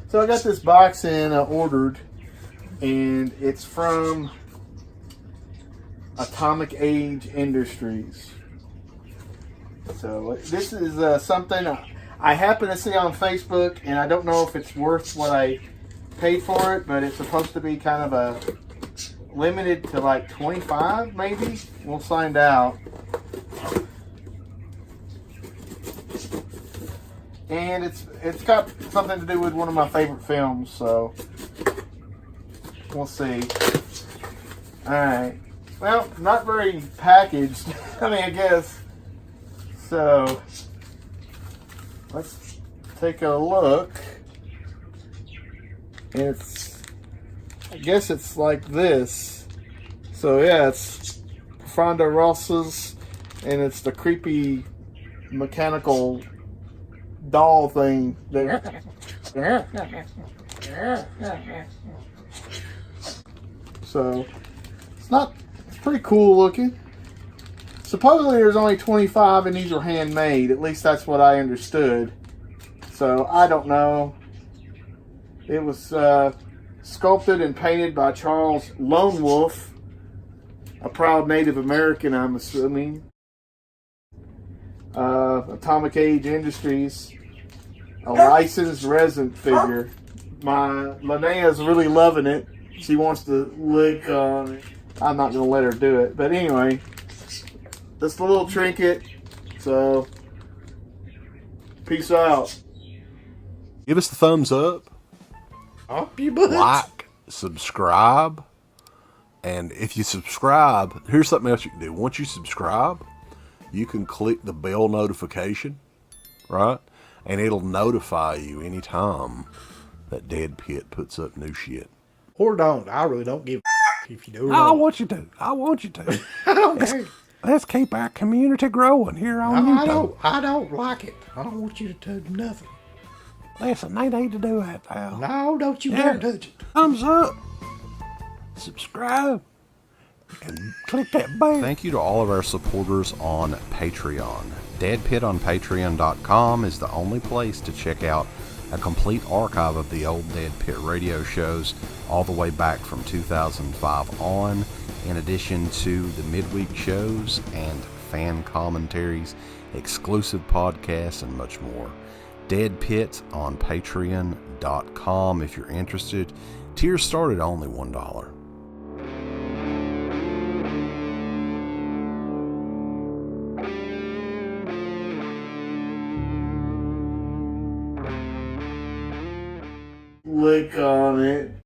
So I got this box in, I ordered, and it's from Atomic Age Industries. So this is something I happen to see on Facebook, and I don't know if it's worth what I paid for it, but it's supposed to be kind of a limited to like 25 maybe. We'll find out. And it's got something to do with one of my favorite films, so we'll see. Alright. Well, not very packaged. I mean, I guess. So, let's take a look. And I guess it's like this. So yeah, it's Profondo Rosso's, and it's the creepy mechanical doll thing there. So it's pretty cool looking. Supposedly there's only 25 and these are handmade. At least that's what I understood. So I don't know. It was sculpted and painted by Charles Lone Wolf, a proud Native American, I'm assuming. Atomic Age Industries, a licensed resin figure. My Linnea's really loving it. She wants to lick on it. I'm not going to let her do it. But anyway, this little trinket. So, peace out. Give us the thumbs up. Up your butt. Like, subscribe. And if you subscribe, here's something else you can do. Once you subscribe, you can click the bell notification, right? And it'll notify you anytime that DEADPIT puts up new shit. Or don't. I really don't give a if you do or I don't. want you to. I want you to. I don't care. Let's keep our community growing here on No, YouTube. I don't like it. I don't want you to do nothing. Listen, they need to do that, pal. No, don't you dare touch it. Thumbs up. Subscribe. And click that bell. Thank you to all of our supporters on Patreon. DEADPIT on Patreon.com is the only place to check out a complete archive of the old DEADPIT radio shows all the way back from 2005 on, in addition to the midweek shows and fan commentaries, exclusive podcasts, and much more. DEADPIT on Patreon.com if you're interested. Tiers start at only $1. Lick on it.